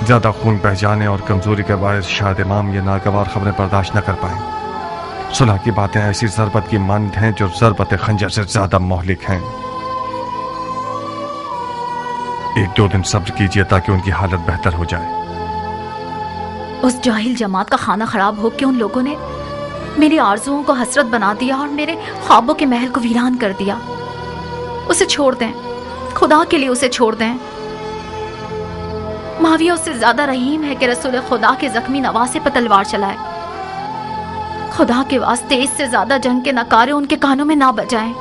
زیادہ خون بہہ جانے اور کمزوری کے باعث شاید امام یہ ناگوار خبریں برداشت نہ کر پائیں. صلح کی باتیں ایسی ضربت کی مانند ہیں جو ضربت خنجر سے زیادہ مہلک ہیں. 1-2 دن صبر کیجیے تاکہ ان کی حالت بہتر ہو جائے. اس جاہل جماعت کا کھانا خراب ہو کے ان لوگوں نے میری آرزوؤں کو حسرت بنا دیا اور میرے خوابوں کے محل کو ویران کر دیا. اسے چھوڑ دیں، خدا کے لیے اسے چھوڑ دیں. معاویہ اس سے زیادہ رحیم ہے کہ رسول خدا کے زخمی نواسے پر تلوار چلائے. خدا کے واسطے اس سے زیادہ جنگ کے نکارے ان کے کانوں میں نہ بجائیں.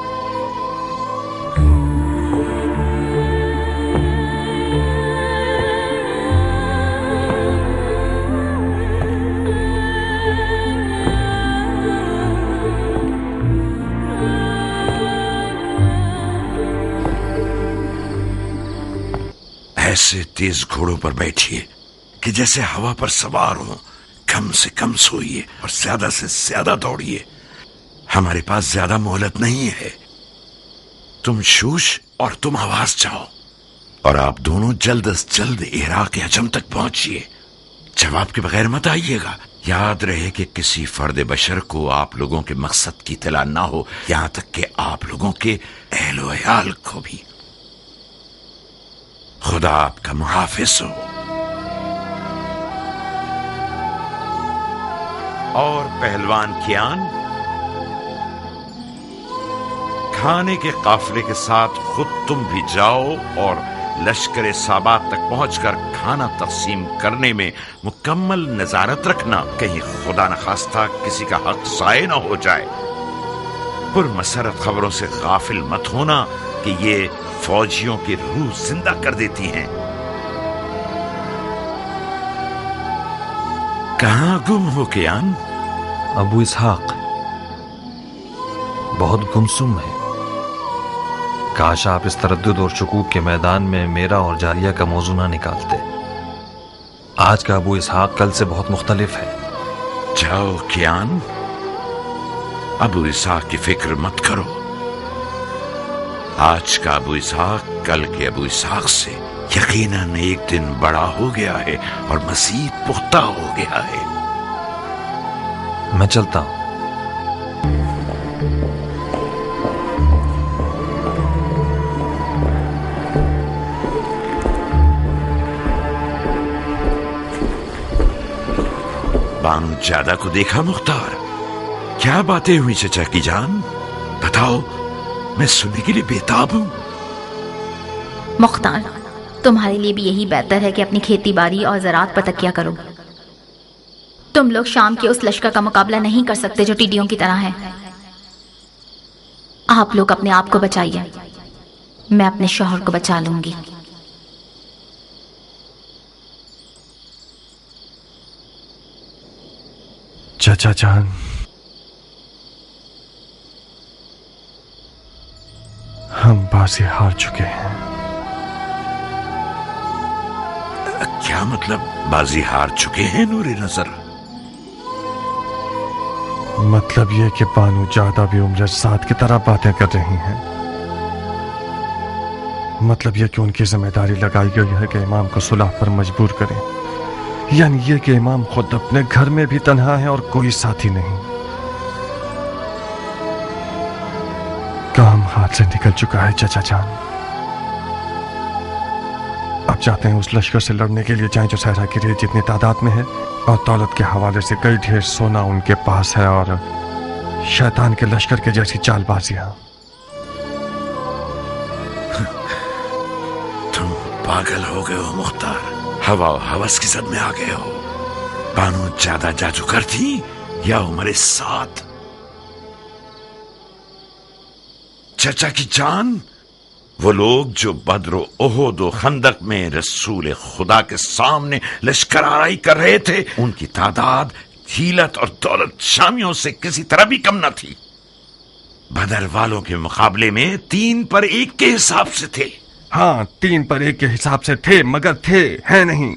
ایسے تیز گھوڑوں پر بیٹھیے کہ جیسے ہوا پر سوار ہوں. کم سے کم سوئیے اور زیادہ سے زیادہ دوڑیے. ہمارے پاس زیادہ مہلت نہیں ہے. تم شوش اور تم آواز جاؤ اور آپ دونوں جلد از جلد عراق عجم تک پہنچیے. جواب کے بغیر مت آئیے گا. یاد رہے کہ کسی فرد بشر کو آپ لوگوں کے مقصد کی اطلاع نہ ہو، یہاں تک کہ آپ لوگوں کے اہل و عیال کو بھی. خدا آپ کا محافظ ہو. اور پہلوان کیان، کھانے کے قافلے کے ساتھ خود تم بھی جاؤ اور لشکر سابات تک پہنچ کر کھانا تقسیم کرنے میں مکمل نظارت رکھنا. کہیں خدا نخواستہ کسی کا حق ضائع نہ ہو جائے. پرمسرت خبروں سے غافل مت ہونا کہ یہ فوجیوں کی روح زندہ کر دیتی ہیں. کہاں گم ہو کیان؟ ابو اسحاق بہت گمسم ہے. کاش آپ اس تردد اور شکوک کے میدان میں میرا اور جاریہ کا موضوع نہ نکالتے. آج کا ابو اسحاق کل سے بہت مختلف ہے. جاؤ کیان، ابو اسحاق کی فکر مت کرو. آج کا ابو اسحاق کل کے ابو اسحاق سے یقیناً ایک دن بڑا ہو گیا ہے اور مزید پختہ ہو گیا ہے. میں چلتا ہوں. بانو جادہ کو دیکھا مختار؟ کیا باتیں ہوئی چچا کی جان؟ بتاؤ، میں سننے کے لیے بےتاب ہوں. مختار، تمہارے لیے بھی یہی بہتر ہے کہ اپنی کھیتی باڑی اور زراعت پر تکیہ کرو. تم لوگ شام کے اس لشکر کا مقابلہ نہیں کر سکتے جو ٹیڈیوں کی طرح ہے. آپ لوگ اپنے آپ کو بچائیے، میں اپنے شوہر کو بچا لوں گی. چچا جان، ہم بازی ہار چکے ہیں. کیا مطلب بازی ہار چکے ہیں نور نظر؟ مطلب یہ کہ بانو جادہ بھی عمر سات کی طرح باتیں کر رہی ہیں. مطلب یہ کہ ان کی ذمہ داری لگائی گئی ہے کہ امام کو صلح پر مجبور کریں. یعنی یہ کہ امام خود اپنے گھر میں بھی تنہا ہے اور کوئی ساتھی نہیں. کام ہاتھ سے نکل چکا ہے چچا جان. اب چاہتے ہیں اس لشکر سے لڑنے کے لیے جائیں جو صحرا کی ریت جتنی تعداد میں ہے، اور دولت کے حوالے سے کئی ڈھیر سونا ان کے پاس ہے، اور شیطان کے لشکر کے جیسی چال بازیاں. تم پاگل ہو گئے ہو مختار. ہوا و ہوس کی زد میں آ گئے ہو. بانو زیادہ جادوگر تھی یا عمر سات؟ چچا کی جان، وہ لوگ جو بدر و احد و خندق میں رسول خدا کے سامنے لشکر آرائی کر رہے تھے، ان کی تعداد، حیلت اور دولت شامیوں سے کسی طرح بھی کم نہ تھی. بدر والوں کے مقابلے میں 3 پر 1 کے حساب سے تھے. ہاں، 3 پر 1 کے حساب سے تھے، مگر تھے ہے نہیں.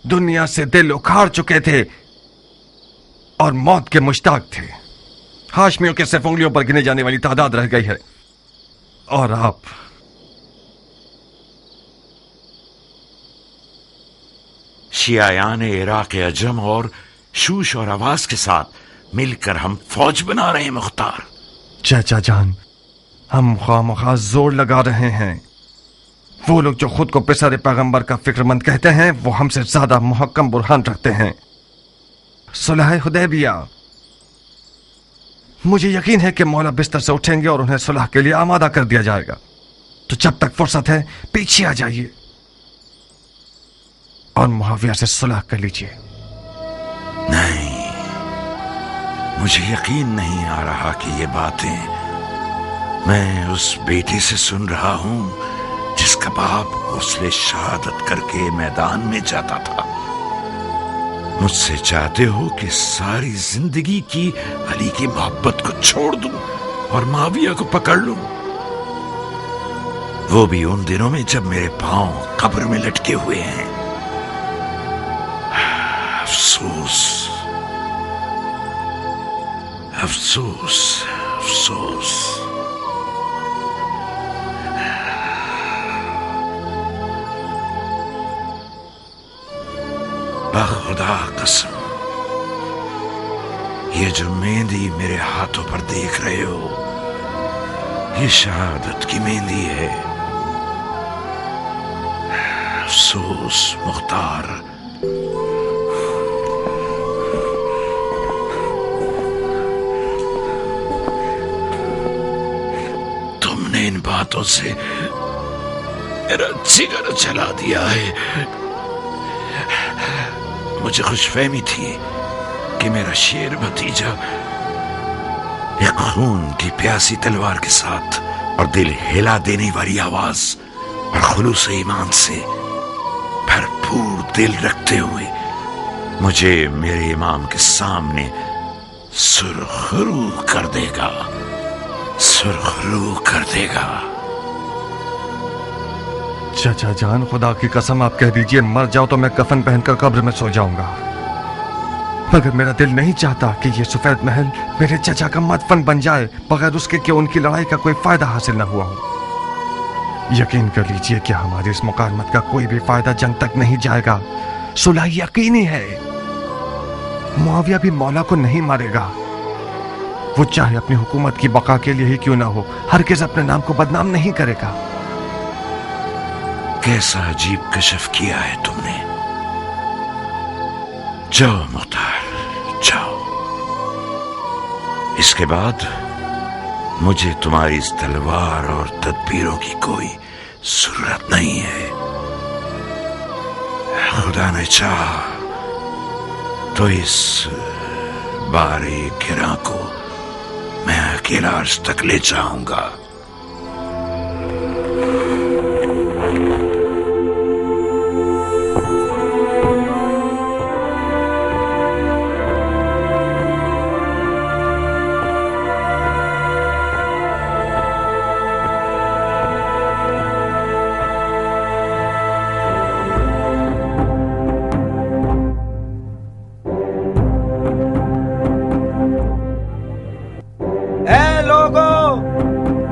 دنیا سے دل اکھاڑ چکے تھے और मौत के मुश्ताक थे। हाशमियों के सिर्फ उंगलियों पर गिने जाने वाली तादाद रह गई है, और आप शियायान इराक अजम और शूश और आवाज के साथ मिलकर हम फौज बना रहे हैं मुख्तार। चाचा जान, हम खामखा जोर लगा रहे हैं। वो लोग जो खुद को पिसरे पैगंबर का फिक्रमंद कहते हैं, वो हमसे ज्यादा मुहक्कम बुरहान रखते हैं। सुलह हुदैबिया, मुझे यकीन है कि मौला बिस्तर से उठेंगे और उन्हें सुलह के लिए आमादा कर दिया जाएगा। तो जब तक फुर्सत है पीछे आ जाइए और मुआविया से सुलह कर लीजिए। नहीं, मुझे यकीन नहीं आ रहा कि ये बातें मैं उस बेटे से सुन रहा हूं जिसका बाप उसने शहादत करके मैदान में जाता था। मुझसे चाहते हो कि सारी जिंदगी की अली की मोहब्बत को छोड़ दूं और माविया को पकड़ लूं, वो भी उन दिनों में जब मेरे पांव कब्र में लटके हुए हैं। अफसोस, अफसोस, अफसोस। खुदा कसम, ये जो मेहंदी मेरे हाथों पर देख रहे हो, ये शहादत की मेहंदी है। अफसोस मुख्तार, तुमने इन बातों से मेरा जिगर जला दिया है। मुझे खुशफहमी थी कि मेरा शेर भतीजा एक खून की प्यासी तलवार के साथ और दिल हिला देने वाली आवाज और खुलूस ईमान से भरपूर दिल रखते हुए मुझे मेरे इमाम के सामने सुरखरू कर देगा, सुरखरू कर देगा। चाचा जान, खुदा की कसम आप कह दीजिए मर जाओ तो मैं कफन पहनकर कब्र में सो जाऊंगा, मगर मेरा दिल नहीं चाहता कि ये सफेद महल मेरे चाचा का मदफन बन जाए बगैर उसके कि उनकी लड़ाई का कोई फायदा हासिल न हुआ हो। यकीन कर लीजिए कि हमारी इस मुकालमत का कोई भी फायदा जंग तक नहीं जाएगा। सुलह यकीनी है। मुआविया भी मौला को नहीं मारेगा। वो चाहे अपनी हुकूमत की बका के लिए ही क्यों ना हो, हरगिज़ अपने नाम को बदनाम नहीं करेगा। कैसा अजीब कशफ किया है तुमने। जाओ मुख्तार, जाओ। इसके बाद मुझे तुम्हारी इस तलवार और तदबीरों की कोई जरूरत नहीं है। खुदा ने चाहा तो इस बारे गिरा को मैं अकेला अर्श तक ले जाऊंगा।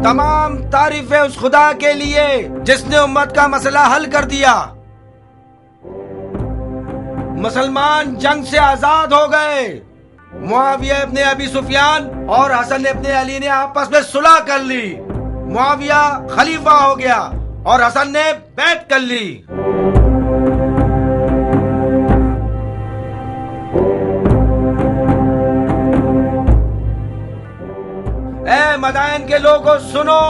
तमाम तारीफें उस खुदा के लिए जिसने उम्मत का मसला हल कर दिया। मुसलमान जंग से आजाद हो गए। मुआविया इब्ने अबी सुफियान और हसन इब्ने अली ने आपस में सुलह कर ली। मुआविया खलीफा हो गया और हसन ने बैत कर ली। ए मदाइन के लोगों सुनो,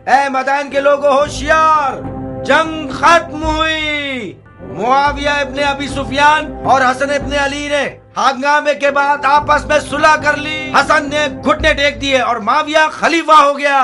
ए मदाइन के लोगों होशियार, जंग खत्म हुई। मुआविया इब्ने अबी सुफियान और हसन इब्ने अली ने हंगामे के बाद आपस में सुलह कर ली। हसन ने घुटने टेक दिए और मुआविया खलीफा हो गया।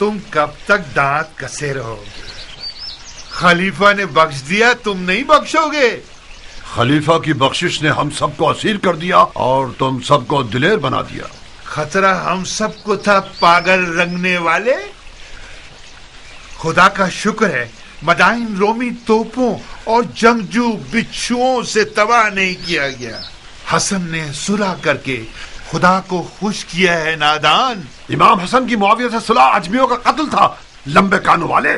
तुम कब तक दांत कसे रहोगे? खलीफा ने बख्श दिया, तुम नहीं बख्शोगे? खलीफा की बख्शिश ने हम सबको असीर कर दिया और तुम सबको दिलेर बना दिया। खतरा हम सबको था, पागल रंगने वाले। खुदा का शुक्र है मदाइन रोमी तोपों और जंगजू बिच्छुओं से तबाह नहीं किया गया। हसन ने सुलह करके खुदा को खुश किया है। नादान, इमाम हसन की मुआविया से सुलह अजमियों का कत्ल था, लंबे कानों वाले।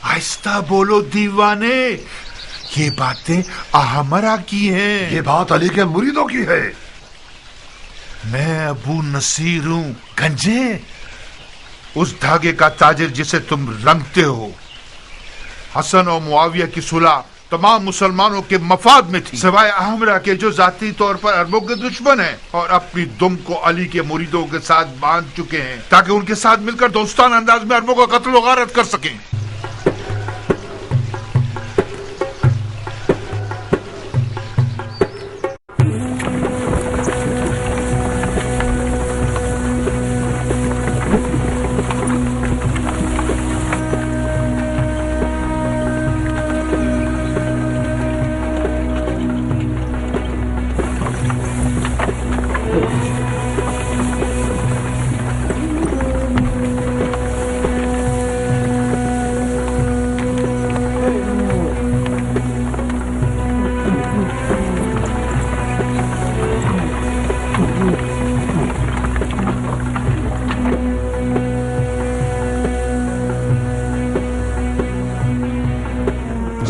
आहिस्ता बोलो दीवाने, ये बातें अहमरा की हैं। ये बात अली के मुरीदों की है। मैं अबू नसीर हूं गंजे, उस धागे का ताजिर जिसे तुम रंगते हो। हसन और मुआविया की सुलह तमाम मुसलमानों के मफाद में थी, सिवाय अहमरा के जो जाती तौर पर अरबों के दुश्मन हैं और अपनी दुम को अली के मुरीदों के साथ बांध चुके हैं ताकि उनके साथ मिलकर दोस्ताना अंदाज में अरबों का कत्ल गारत कर सकें।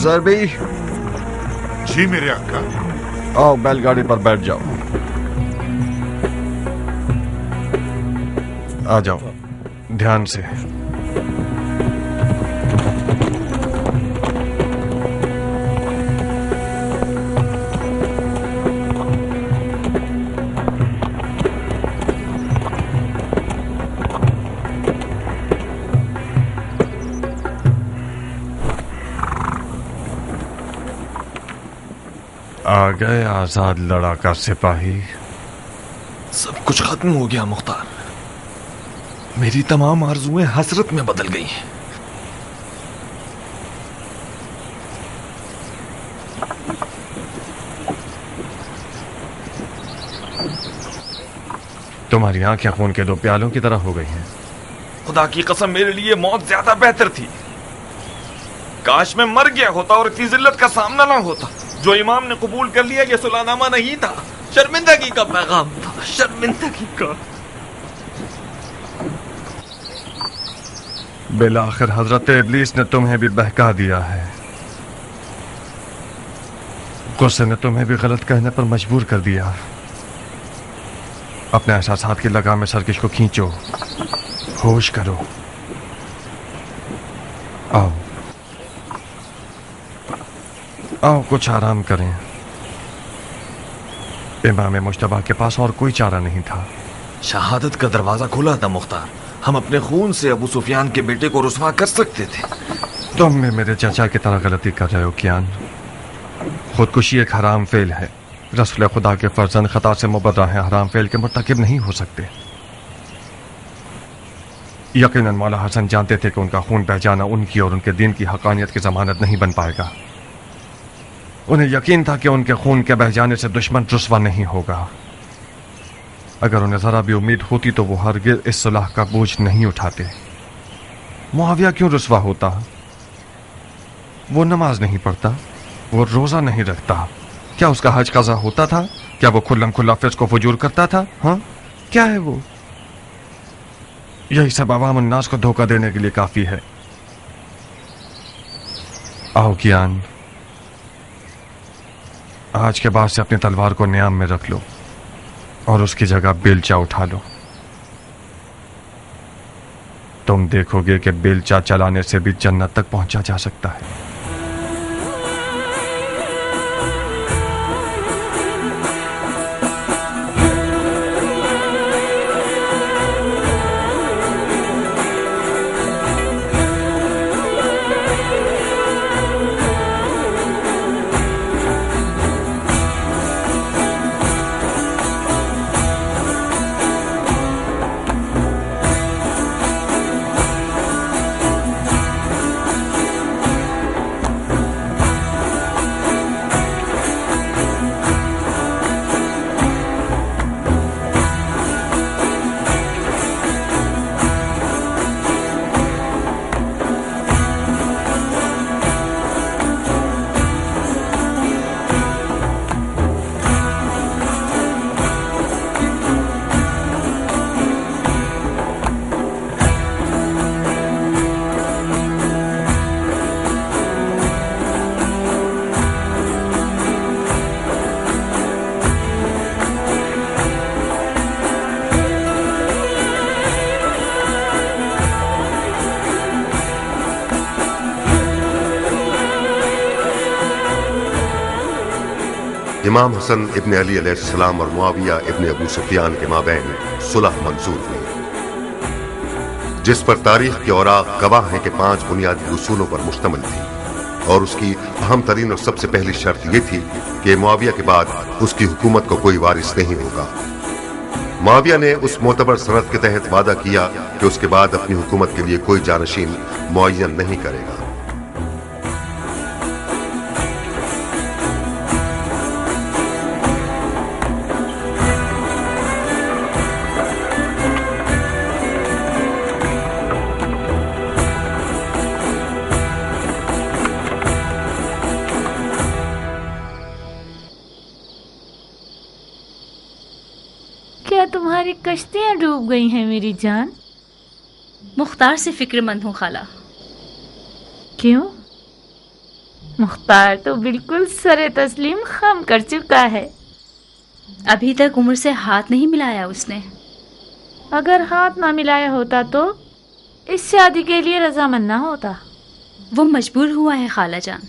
ज़रबी, जी मेरे आका। आओ बैलगाड़ी पर बैठ जाओ। आ जाओ ध्यान से। आ गए आजाद लड़ाका सिपाही। सब कुछ खत्म हो गया मुख्तार। मेरी तमाम आरजुएं हसरत में बदल गई हैं। तुम्हारी आंखें खून के दो प्यालों की तरह हो गई हैं। खुदा की कसम, मेरे लिए मौत ज्यादा बेहतर थी। काश मैं मर गया होता और इतनी जिल्लत का सामना ना होता। जो इमाम ने कबूल कर लिया ये सुलहनामा नहीं था, शर्मिंदगी का पैगाम था, शर्मिंदगी का। बिलाखिर हजरत इब्लीस ने तुम्हें भी बहका दिया है। गुस्से ने तुम्हें भी गलत कहने पर मजबूर कर दिया। अपने एहसासात की लगाम में सरकश को खींचो, होश करो। आओ आओ कुछ आराम करें। इमाम मुश्तबा के पास और कोई चारा नहीं था। शहादत का दरवाजा खुला था मुख्तार। हम अपने खून से अबू सुफियान के बेटे को रुसवा कर सकते थे। तुम में मेरे चाचा की तरह गलती कर रहे हो कियान। खुदकुशी एक हराम फेल है। रसूल खुदा के फर्जंद खता से मुबर्रा है, हराम फेल के मुर्तकिब नहीं हो सकते। यकीनन मौला हसन जानते थे कि उनका खून बह जाना उनकी और उनके दीन की हकानियत की जमानत नहीं बन पाएगा। उन्हें यकीन था कि उनके खून के बह जाने से दुश्मन रुसवा नहीं होगा। अगर उन्हें जरा भी उम्मीद होती तो वो हरगिज़ इस सुलह का बोझ नहीं उठाते। मुआविया क्यों रुसवा होता? वो नमाज नहीं पढ़ता, वो रोजा नहीं रखता। क्या उसका हज कज़ा होता था? क्या वो खुल्लम खुल्ला फिस्क व फुजूर करता था? हाँ, क्या है वो? यही सब अवाम उन्नास को धोखा देने के लिए काफी है। आओ कियान, आज के बाद से अपनी तलवार को न्याम में रख लो और उसकी जगह बेलचा उठा लो। तुम देखोगे कि बेलचा चलाने से भी जन्नत तक पहुंचा जा सकता है। इमाम हसन इब्न अली अलैहिस्सलाम और मुआविया इब्न अबू सुफियान के माबैन सुलह मंजूर हुई, जिस पर तारीख के औराक गवाह हैं कि 5 बुनियादी उसूलों पर मुश्तमिल थी, और उसकी अहम तरीन और सबसे पहली शर्त यह थी कि मुआविया के बाद उसकी हुकूमत को कोई वारिस नहीं होगा। मुआविया ने उस मोतबर सनद के तहत वादा किया कि उसके बाद अपनी हुकूमत के लिए कोई जानशीन मुअय्यन नहीं करेगा। क्या तुम्हारी कश्तियां डूब गई हैं मेरी जान? मुख्तार से फिक्रमंद हूँ खाला। क्यों? मुख्तार तो बिल्कुल सरे तस्लीम खम कर चुका है। अभी तक उमर से हाथ नहीं मिलाया उसने। अगर हाथ ना मिलाया होता तो इस शादी के लिए रजामंद ना होता। वो मजबूर हुआ है खाला जान।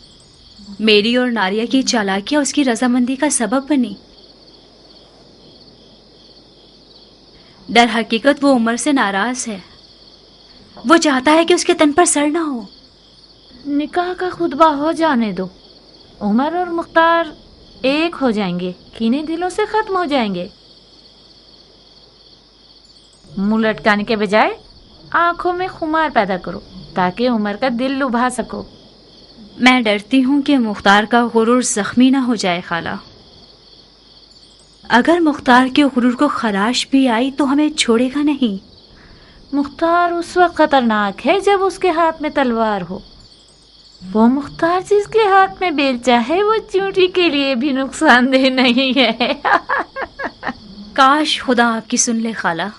मेरी और नारिया की चालाकियां उसकी रजामंदी का सबब बनी। दर हकीकत वो उमर से नाराज है। वो चाहता है कि उसके तन पर सर ना हो। निकाह का खुतबा हो जाने दो। उमर और मुख्तार एक हो जाएंगे, कीने दिलों से खत्म हो जाएंगे। मुंह लटकाने के बजाय आंखों में खुमार पैदा करो ताकि उमर का दिल लुभा सको। मैं डरती हूँ कि मुख्तार का गुरूर जख्मी ना हो जाए खाला। अगर मुख्तार के गुरूर को खराश भी आई तो हमें छोड़ेगा नहीं। मुख्तार उस वक्त खतरनाक है जब उसके हाथ में तलवार हो। वो मुख्तार जिसके हाथ में बेलचा है वो चूंटी के लिए भी नुकसानदेह नहीं है। काश खुदा आपकी सुन ले खाला।